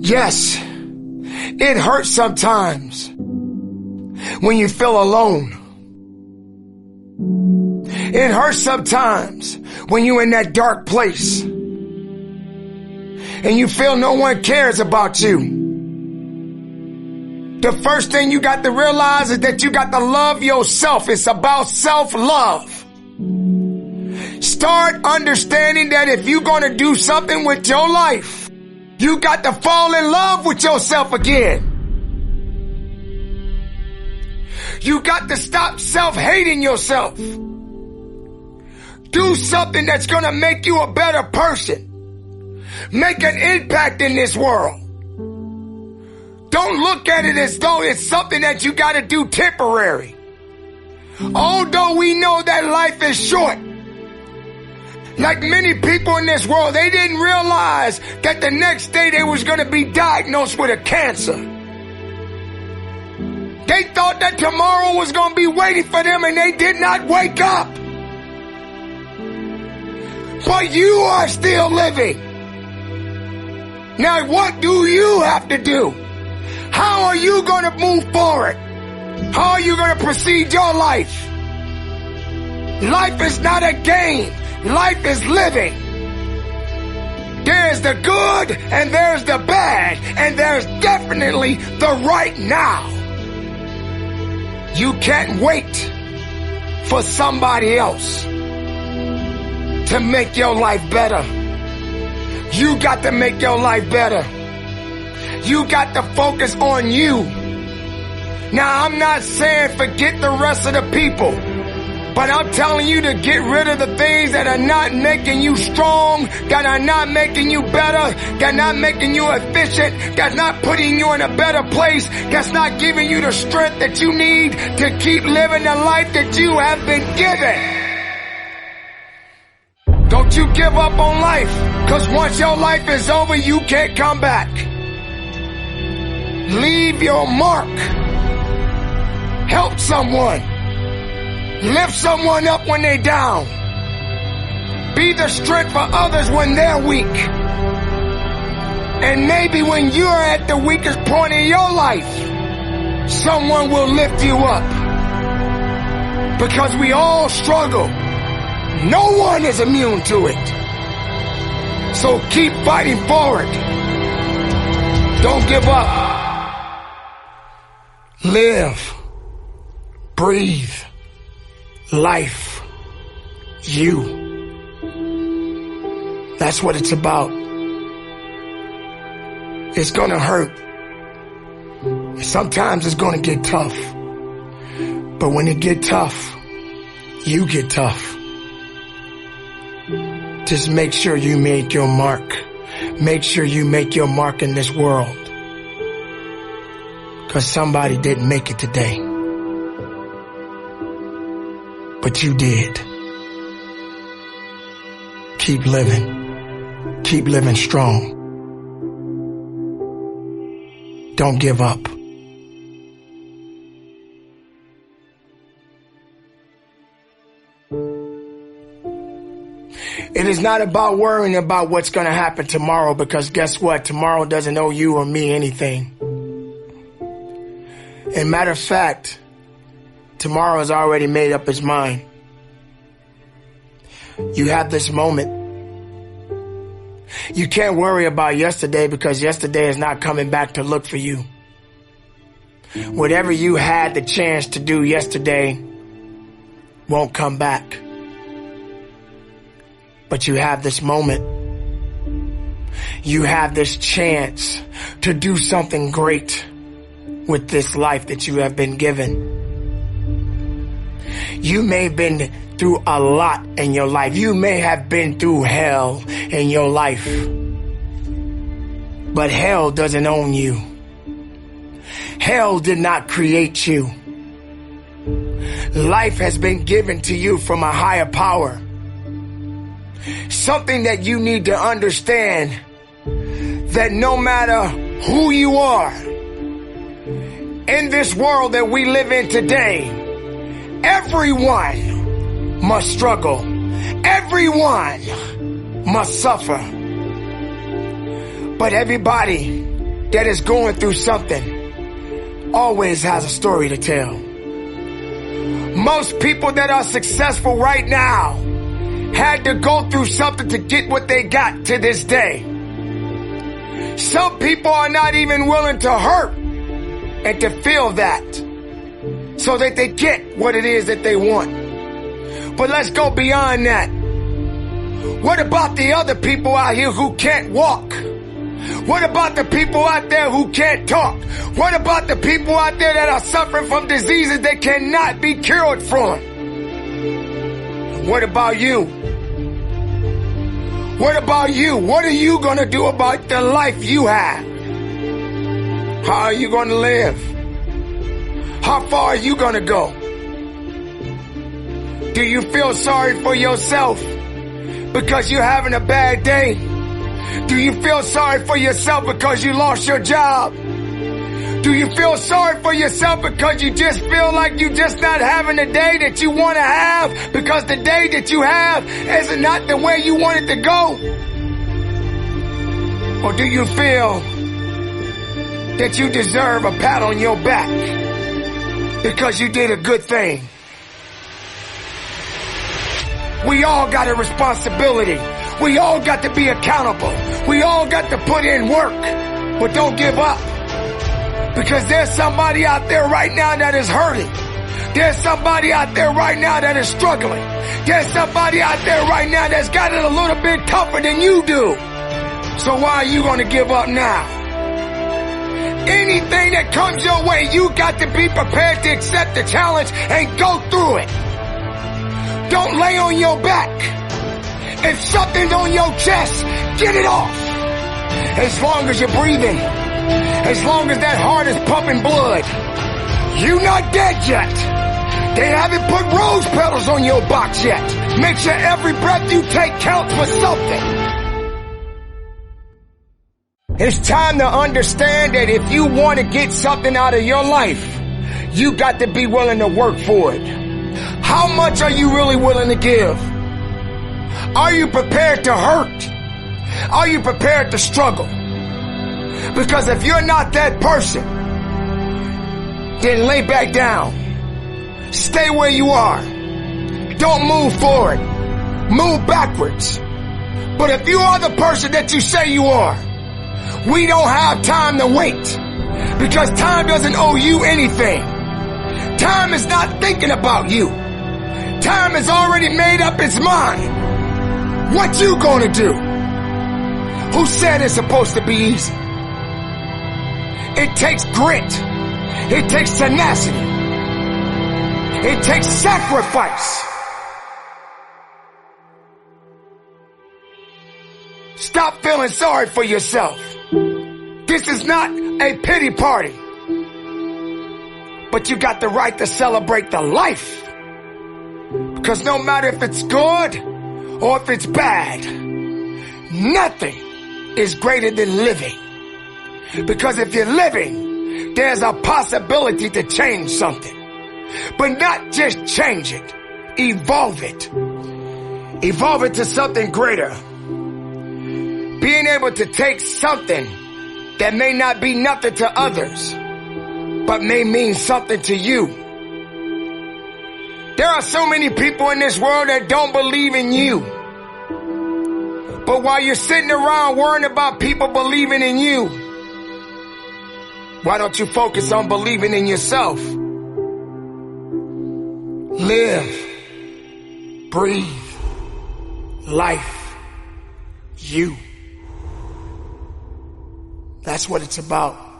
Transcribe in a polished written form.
Yes, it hurts sometimes when you feel alone. It hurts sometimes when you're in that dark place and you feel no one cares about you. The first thing you got to realize is that you got to love yourself. It's about self-love. Start understanding that if you're going to do something with your life, you got to fall in love with yourself again. You got to stop self-hating yourself. Do something that's going to make you a better person. Make an impact in this world. Don't look at it as though it's something that you got to do temporary. Although we know that life is short. Like many people in this world, they didn't realize that the next day they was going to be diagnosed with a cancer. They thought that tomorrow was going to be waiting for them and they did not wake up. But you are still living. Now what do you have to do? How are you going to move forward? How are you going to proceed your life? Life is not a game. Life is living. There's the good and there's the bad and there's definitely the right now. You can't wait for somebody else to make your life better. You got to make your life better. You got to focus on you. Now, I'm not saying forget the rest of the people, but I'm telling you to get rid of the things that are not making you strong, that are not making you better, that are not making you efficient, that's not putting you in a better place, that's not giving you the strength that you need to keep living the life that you have been given. Don't you give up on life, because once your life is over, you can't come back. Leave your mark. Help someone. Lift someone up when they're down. Be the strength for others when they're weak. And maybe when you're at the weakest point in your life, someone will lift you up. Because we all struggle. No one is immune to it. So keep fighting forward. Don't give up. Live. Breathe. Life. You. That's what it's about. It's gonna hurt. Sometimes it's gonna get tough. But when it get tough, you get tough. Just make sure you make your mark. Make sure you make your mark in this world. Because somebody didn't make it today. But you did. Keep living. Keep living strong. Don't give up. It is not about worrying about what's going to happen tomorrow, because guess what? Tomorrow doesn't owe you or me anything. And matter of fact, tomorrow has already made up its mind. You have this moment. You can't worry about yesterday, because yesterday is not coming back to look for you. Whatever you had the chance to do yesterday won't come back. But you have this moment. You have this chance to do something great with this life that you have been given. You may have been through a lot in your life. You may have been through hell in your life. But hell doesn't own you. Hell did not create you. Life has been given to you from a higher power. Something that you need to understand, that no matter who you are, in this world that we live in today, everyone must struggle. Everyone must suffer. But everybody that is going through something always has a story to tell. Most people that are successful right now had to go through something to get what they got to this day. Some people are not even willing to hurt and to feel that so that they get what it is that they want. But let's go beyond that. What about the other people out here who can't walk? What about the people out there who can't talk? What about the people out there that are suffering from diseases that cannot be cured from? What about you? What about you? What are you going to do about the life you have? How are you going to live? How far are you going to go? Do you feel sorry for yourself because you're having a bad day? Do you feel sorry for yourself because you lost your job? Do you feel sorry for yourself because you just feel like you're just not having the day that you want to have because the day that you have is not the way you want it to go? Or do you feel that you deserve a pat on your back because you did a good thing? We all got a responsibility. We all got to be accountable. We all got to put in work. But don't give up. Because there's somebody out there right now that is hurting. There's somebody out there right now that is struggling. There's somebody out there right now that's got it a little bit tougher than you do. So why are you going to give up now? Anything that comes your way, you got to be prepared to accept the challenge and go through it. Don't lay on your back. If something's on your chest, get it off. As long as you're breathing, as long as that heart is pumping blood, you're not dead yet. They haven't put rose petals on your box yet. Make sure every breath you take counts for something. It's time to understand that if you want to get something out of your life, you got to be willing to work for it. How much are you really willing to give? Are you prepared to hurt? Are you prepared to struggle? Because if you're not that person, then lay back down. Stay where you are. Don't move forward. Move backwards. But if you are the person that you say you are, we don't have time to wait. Because time doesn't owe you anything. Time is not thinking about you. Time has already made up its mind. What you gonna do? Who said it's supposed to be easy? It takes grit. It takes tenacity. It takes sacrifice. Stop feeling sorry for yourself. This is not a pity party. But you got the right to celebrate the life. Because no matter if it's good or if it's bad, nothing is greater than living. Because if you're living, there's a possibility to change something. But not just change it, evolve it. Evolve it to something greater. Being able to take something that may not be nothing to others, but may mean something to you. There are so many people in this world that don't believe in you. But while you're sitting around worrying about people believing in you, why don't you focus on believing in yourself? Live, breathe, life, you. That's what it's about.